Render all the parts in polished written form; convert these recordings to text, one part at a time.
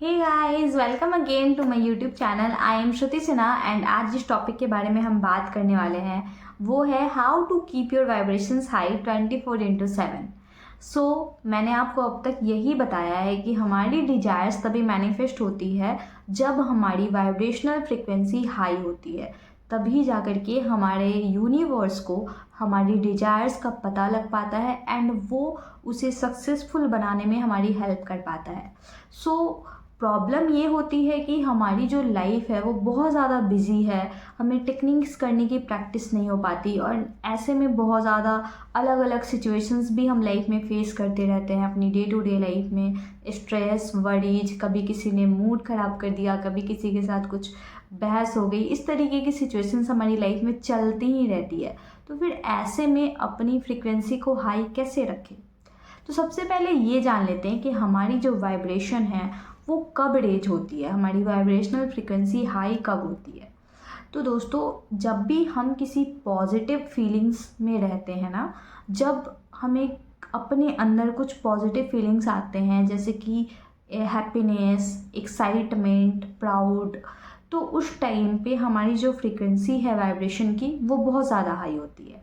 Hey guys, welcome again to my YouTube channel. I am Shruti Sinha and आज जिस topic के बारे में हम बात करने वाले हैं वो है how to keep your vibrations high 24/7। So मैंने आपको अब तक यही बताया है कि हमारी डिजायर्स तभी मैनिफेस्ट होती है जब हमारी वाइब्रेशनल फ्रिक्वेंसी हाई होती है। तभी जाकर के हमारे यूनिवर्स को हमारी डिजायर्स का पता लग पाता है एंड वो उसे सक्सेसफुल बनाने में हमारी हेल्प कर पाता है। सो प्रॉब्लम ये होती है कि हमारी जो लाइफ है वो बहुत ज़्यादा बिजी है, हमें टेक्निक्स करने की प्रैक्टिस नहीं हो पाती और ऐसे में बहुत ज़्यादा अलग अलग सिचुएशंस भी हम लाइफ में फेस करते रहते हैं अपनी डे टू डे लाइफ में। स्ट्रेस, वरीज, कभी किसी ने मूड ख़राब कर दिया, कभी किसी के साथ कुछ बहस हो गई, इस तरीके की सिचुएशंस हमारी लाइफ में चलती ही रहती है। तो फिर ऐसे में अपनी फ्रिक्वेंसी को हाई कैसे रखें? तो सबसे पहले ये जान लेते हैं कि हमारी जो वाइब्रेशन है वो कब रेज होती है, हमारी वाइब्रेशनल फ्रिक्वेंसी हाई कब होती है। तो दोस्तों, जब भी हम किसी पॉजिटिव फीलिंग्स में रहते हैं ना, जब हमें अपने अंदर कुछ पॉजिटिव फीलिंग्स आते हैं जैसे कि हैप्पीनेस, एक्साइटमेंट, प्राउड, तो उस टाइम पे हमारी जो फ्रिक्वेंसी है वाइब्रेशन की वो बहुत ज़्यादा हाई होती है।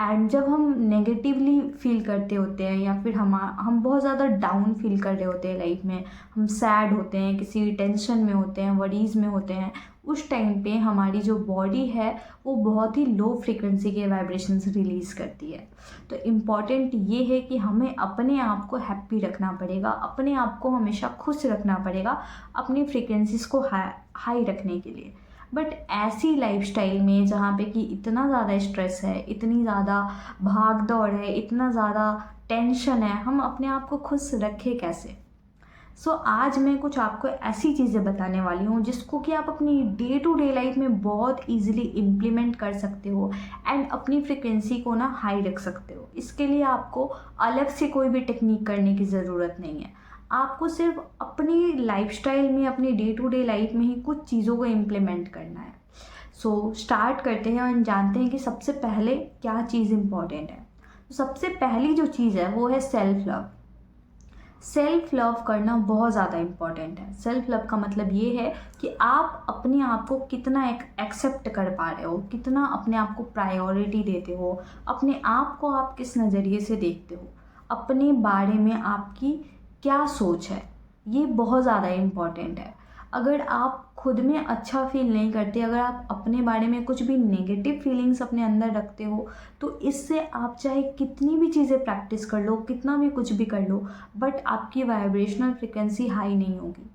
एंड जब हम नेगेटिवली फील करते होते हैं या फिर हम बहुत ज़्यादा डाउन फील कर रहे होते हैं लाइफ में, हम सैड होते हैं, किसी टेंशन में होते हैं, वरीज़ में होते हैं, उस टाइम पे हमारी जो बॉडी है वो बहुत ही लो फ्रीक्वेंसी के वाइब्रेशंस रिलीज़ करती है। तो इम्पॉर्टेंट ये है कि हमें अपने आप को हैप्पी रखना पड़ेगा, अपने आप को हमेशा खुश रखना पड़ेगा अपनी फ्रीक्वेंसीज को हाई रखने के लिए। बट ऐसी लाइफस्टाइल में जहाँ पे कि इतना ज़्यादा स्ट्रेस है, इतनी ज़्यादा भाग दौड़ है, इतना ज़्यादा टेंशन है, हम अपने आप को खुश रखें कैसे? आज मैं कुछ आपको ऐसी चीज़ें बताने वाली हूँ जिसको कि आप अपनी डे टू डे लाइफ में बहुत इजीली इम्प्लीमेंट कर सकते हो एंड अपनी फ्रिक्वेंसी को ना हाई रख सकते हो। इसके लिए आपको अलग से कोई भी टेक्निक करने की ज़रूरत नहीं है। आपको सिर्फ अपनी लाइफस्टाइल में, अपनी डे टू डे लाइफ में ही कुछ चीज़ों को इम्प्लीमेंट करना है। स्टार्ट करते हैं और जानते हैं कि सबसे पहले क्या चीज़ इम्पॉर्टेंट है। सबसे पहली जो चीज़ है वो है सेल्फ लव। सेल्फ लव करना बहुत ज़्यादा इम्पॉर्टेंट है। सेल्फ लव का मतलब ये है कि आप अपने आप को कितना एक्सेप्ट कर पा रहे हो, कितना अपने आप को प्रायोरिटी देते हो, अपने आप को आप किस नज़रिए से देखते हो, अपने बारे में आपकी क्या सोच है, ये बहुत ज़्यादा इम्पॉर्टेंट है। अगर आप खुद में अच्छा फील नहीं करते, अगर आप अपने बारे में कुछ भी नेगेटिव फीलिंग्स अपने अंदर रखते हो, तो इससे आप चाहे कितनी भी चीज़ें प्रैक्टिस कर लो, कितना भी कुछ भी कर लो, बट आपकी वाइब्रेशनल फ्रिक्वेंसी हाई नहीं होगी।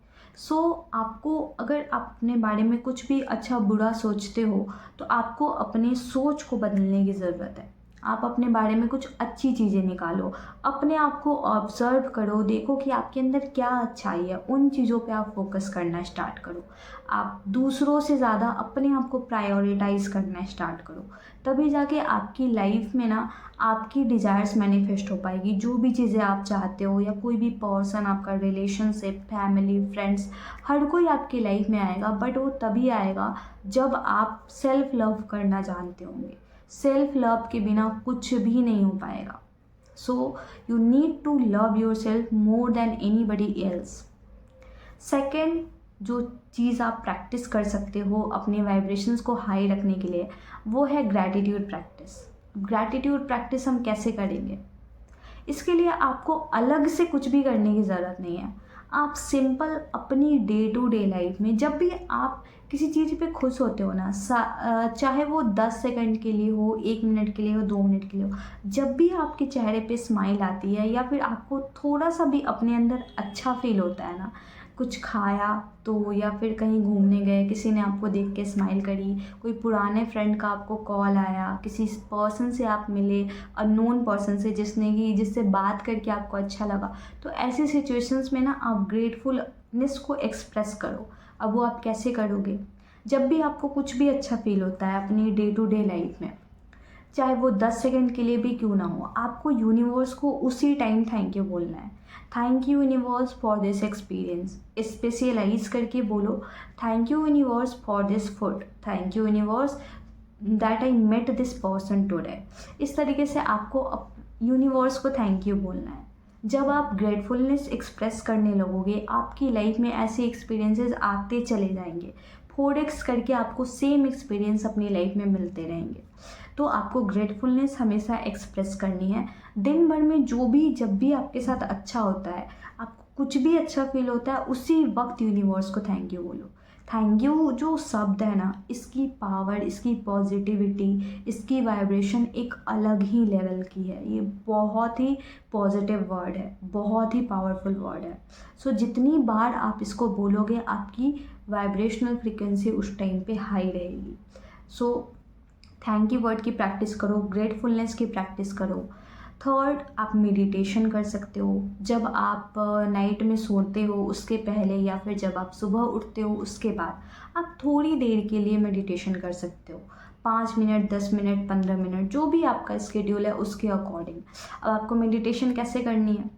आपको, अगर आप अपने बारे में कुछ भी अच्छा बुरा सोचते हो तो आपको अपने सोच को बदलने की ज़रूरत है। आप अपने बारे में कुछ अच्छी चीज़ें निकालो, अपने आप को ऑब्जर्व करो, देखो कि आपके अंदर क्या अच्छाई है, उन चीज़ों पे आप फोकस करना स्टार्ट करो। आप दूसरों से ज़्यादा अपने आप को प्रायोरिटाइज करना स्टार्ट करो, तभी जाके आपकी लाइफ में ना आपकी डिज़ायर्स मैनिफेस्ट हो पाएगी। जो भी चीज़ें आप चाहते हो या कोई भी पर्सन, आपका रिलेशनशिप, फैमिली, फ्रेंड्स, हर कोई आपकी लाइफ में आएगा, बट वो तभी आएगा जब आप सेल्फ लव करना जानते होंगे। सेल्फ लव के बिना कुछ भी नहीं हो पाएगा। You need to love yourself more than anybody else. Second जो चीज़ आप प्रैक्टिस कर सकते हो अपने वाइब्रेशंस को हाई रखने के लिए वो है ग्रैटिट्यूड प्रैक्टिस। ग्रैटिट्यूड प्रैक्टिस हम कैसे करेंगे? इसके लिए आपको अलग से कुछ भी करने की ज़रूरत नहीं है। आप सिंपल अपनी डे टू डे लाइफ में जब भी आप किसी चीज़ पे खुश होते हो ना, चाहे वो 10 सेकंड के लिए हो, 1 मिनट के लिए हो, 2 मिनट के लिए हो, जब भी आपके चेहरे पे स्माइल आती है या फिर आपको थोड़ा सा भी अपने अंदर अच्छा फील होता है ना, कुछ खाया तो या फिर कहीं घूमने गए, किसी ने आपको देख के स्माइल करी, कोई पुराने फ्रेंड का आपको कॉल आया, किसी पर्सन से आप मिले, अननोन पर्सन से जिससे बात करके आपको अच्छा लगा, तो ऐसी सिचुएशंस में ना आप ग्रेटफुलनेस को एक्सप्रेस करो। अब वो आप कैसे करोगे? जब भी आपको कुछ भी अच्छा फील होता है अपनी डे टू डे लाइफ में, चाहे वो 10 सेकंड के लिए भी क्यों ना हो, आपको यूनिवर्स को उसी टाइम थैंक यू बोलना है। Thank you universe for this experience. Specialise करके बोलो, thank you universe for this food, thank you universe that I met this person today. इस तरीके से आपको यूनिवर्स को थैंक यू बोलना है। जब आप ग्रेटफुलनेस एक्सप्रेस करने लगोगे, आपकी लाइफ में ऐसे एक्सपीरियंसेस आते चले जाएंगे, 4x करके आपको सेम एक्सपीरियंस अपनी लाइफ में मिलते रहेंगे। तो आपको ग्रेटफुलनेस हमेशा एक्सप्रेस करनी है। दिन भर में जब भी आपके साथ अच्छा होता है, आपको कुछ भी अच्छा फील होता है, उसी वक्त यूनिवर्स को थैंक यू बोलो। थैंक यू जो शब्द है ना, इसकी पावर, इसकी पॉजिटिविटी, इसकी वाइब्रेशन एक अलग ही लेवल की है। ये बहुत ही पॉजिटिव वर्ड है, बहुत ही पावरफुल वर्ड है। सो जितनी बार आप इसको बोलोगे, आपकी वाइब्रेशनल फ्रिक्वेंसी उस टाइम पे हाई रहेगी। सो थैंक यू वर्ड की प्रैक्टिस करो, ग्रेटफुलनेस की प्रैक्टिस करो। थर्ड, आप मेडिटेशन कर सकते हो। जब आप नाइट में सोते हो उसके पहले, या फिर जब आप सुबह उठते हो उसके बाद, आप थोड़ी देर के लिए मेडिटेशन कर सकते हो। 5 मिनट, 10 मिनट, 15 मिनट, जो भी आपका स्केड्यूल है उसके अकॉर्डिंग। अब आपको मेडिटेशन कैसे करनी है?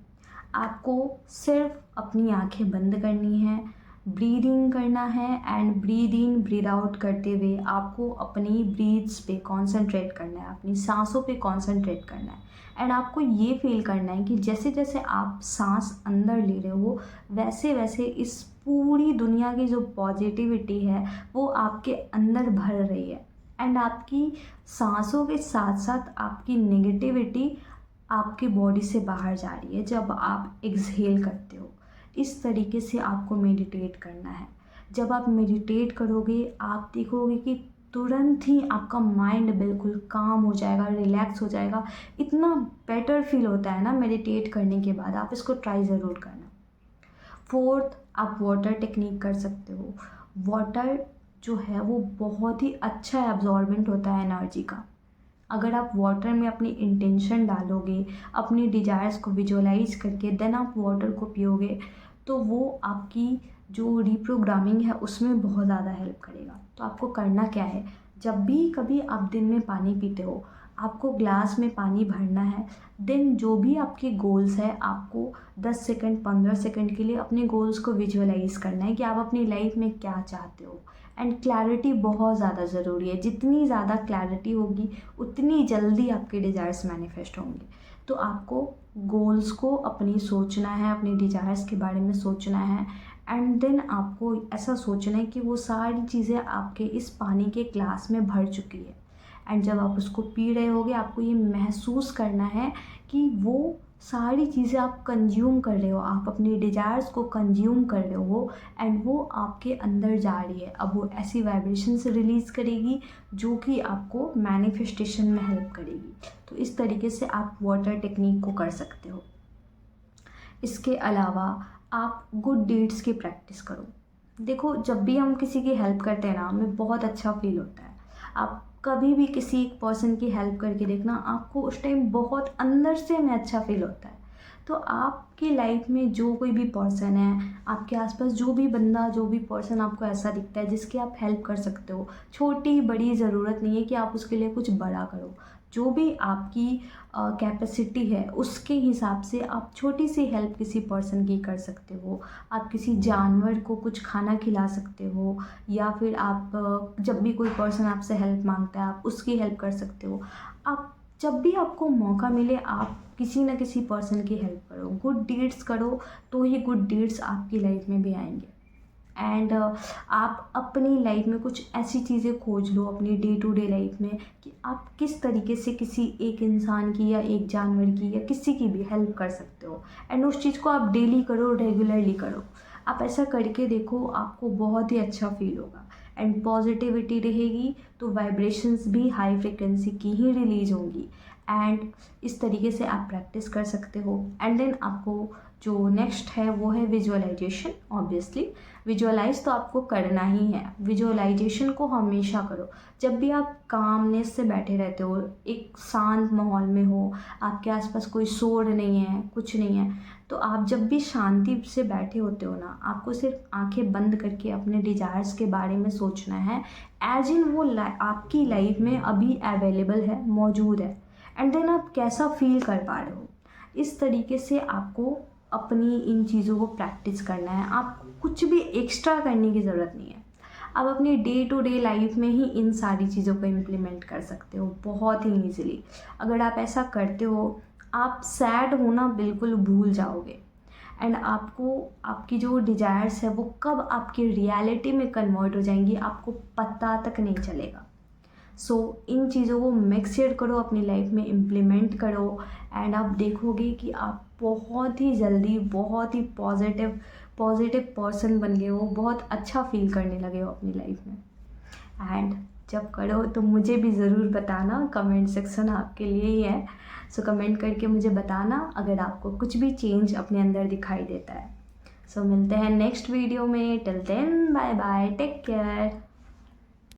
आपको सिर्फ अपनी आंखें बंद करनी है, ब्रीदिंग करना है, and breathe in breathe out करते हुए आपको अपनी ब्रीथ्स पे कॉन्सेंट्रेट करना है, अपनी सांसों पे कॉन्सेंट्रेट करना है। एंड आपको ये फील करना है कि जैसे जैसे आप सांस अंदर ले रहे हो, वैसे वैसे इस पूरी दुनिया की जो पॉजिटिविटी है वो आपके अंदर भर रही है। एंड आपकी सांसों के साथ साथ आपकी नेगेटिविटी आपकी बॉडी से बाहर जा रही है जब आप एक्सहेल करते हो। इस तरीके से आपको मेडिटेट करना है। जब आप मेडिटेट करोगे, आप देखोगे कि तुरंत ही आपका माइंड बिल्कुल काम हो जाएगा, रिलैक्स हो जाएगा। इतना बेटर फील होता है ना मेडिटेट करने के बाद। आप इसको ट्राई ज़रूर करना। फोर्थ, आप वाटर टेक्निक कर सकते हो। वाटर जो है वो बहुत ही अच्छा एब्जॉर्बेंट होता है एनर्जी का। अगर आप वाटर में अपनी इंटेंशन डालोगे, अपनी डिज़ायर्स को विजुअलाइज करके देन आप वाटर को पियोगे, तो वो आपकी जो रिप्रोग्रामिंग है उसमें बहुत ज़्यादा हेल्प करेगा। तो आपको करना क्या है, जब भी कभी आप दिन में पानी पीते हो, आपको ग्लास में पानी भरना है। देन जो भी आपके गोल्स है, आपको 10 सेकंड, 15 सेकंड के लिए अपने गोल्स को विजुअलाइज करना है कि आप अपनी लाइफ में क्या चाहते हो। एंड क्लैरिटी बहुत ज़्यादा ज़रूरी है। जितनी ज़्यादा क्लैरिटी होगी, उतनी जल्दी आपके डिज़ायर्स मैनिफेस्ट होंगे। तो आपको गोल्स को अपनी सोचना है, अपने डिज़ायर्स के बारे में सोचना है। एंड देन आपको ऐसा सोचना है कि वो सारी चीज़ें आपके इस पानी के ग्लास में भर चुकी है। एंड जब आप उसको पी रहे होगे, आपको ये महसूस करना है कि वो सारी चीज़ें आप कंज्यूम कर रहे हो, आप अपने डिज़ायर्स को कंज्यूम कर रहे हो, एंड वो आपके अंदर जा रही है। अब वो ऐसी वाइब्रेशंस रिलीज़ करेगी जो कि आपको मैनिफेस्टेशन में हेल्प करेगी। तो इस तरीके से आप वाटर टेक्निक को कर सकते हो। इसके अलावा आप गुड डीड्स की प्रैक्टिस करो। देखो, जब भी हम किसी की हेल्प करते हैं ना, हमें बहुत अच्छा फील होता है। आप कभी भी किसी एक पर्सन की हेल्प करके देखना, आपको उस टाइम बहुत अंदर से हमें अच्छा फील होता है। तो आपकी लाइफ में जो कोई भी पर्सन है, आपके आसपास जो भी बंदा, जो भी पर्सन आपको ऐसा दिखता है जिसकी आप हेल्प कर सकते हो, छोटी बड़ी ज़रूरत नहीं है कि आप उसके लिए कुछ बड़ा करो। जो भी आपकी कैपेसिटी है उसके हिसाब से आप छोटी सी हेल्प किसी पर्सन की कर सकते हो। आप किसी जानवर को कुछ खाना खिला सकते हो, या फिर आप जब भी कोई पर्सन आपसे हेल्प मांगता है, आप उसकी हेल्प कर सकते हो। आप जब भी आपको मौका मिले, आप किसी न किसी पर्सन की हेल्प करो, गुड डीड्स करो, तो ये गुड डीड्स आपकी लाइफ में भी आएंगे। एंड आप अपनी लाइफ में कुछ ऐसी चीज़ें खोज लो अपनी डे टू डे लाइफ में कि आप किस तरीके से किसी एक इंसान की या एक जानवर की या किसी की भी हेल्प कर सकते हो। एंड उस चीज़ को आप डेली करो, रेगुलरली करो। आप ऐसा करके देखो, आपको बहुत ही अच्छा फील होगा। एंड पॉजिटिविटी रहेगी तो वाइब्रेशंस भी हाई फ्रिक्वेंसी की ही रिलीज होंगी। एंड इस तरीके से आप प्रैक्टिस कर सकते हो। एंड देन आपको जो नेक्स्ट है वो है विजुअलाइजेशन। ऑब्वियसली विजुअलाइज तो आपको करना ही है। विजुअलाइजेशन को हमेशा करो। जब भी आप कामनेस से बैठे रहते हो, एक शांत माहौल में हो, आपके आसपास कोई शोर नहीं है, कुछ नहीं है, तो आप जब भी शांति से बैठे होते हो ना, आपको सिर्फ आंखें बंद करके अपने डिज़ायर्स के बारे में सोचना है, एज इन वो आपकी लाइफ में अभी अवेलेबल है, मौजूद है। एंड देन आप कैसा फील कर पा रहे हो, इस तरीके से आपको अपनी इन चीज़ों को प्रैक्टिस करना है। आप कुछ भी एक्स्ट्रा करने की ज़रूरत नहीं है। आप अपनी डे टू डे लाइफ में ही इन सारी चीज़ों को इम्प्लीमेंट कर सकते हो बहुत ही ईजीली। अगर आप ऐसा करते हो, आप सैड होना बिल्कुल भूल जाओगे एंड आपको आपकी जो डिज़ायर्स है वो कब आपकी रियलिटी में कन्वर्ट हो जाएंगी आपको पता तक नहीं चलेगा। सो इन चीज़ों को मिक्सड करो, अपनी लाइफ में इम्प्लीमेंट करो एंड आप देखोगे कि आप बहुत ही जल्दी बहुत ही पॉजिटिव पर्सन बन गए हो, बहुत अच्छा फील करने लगे हो अपनी लाइफ में। एंड जब करो तो मुझे भी ज़रूर बताना, कमेंट सेक्शन आपके लिए ही है। सो कमेंट करके मुझे बताना अगर आपको कुछ भी चेंज अपने अंदर दिखाई देता है। सो मिलते हैं नेक्स्ट वीडियो में। Till then bye bye, take care.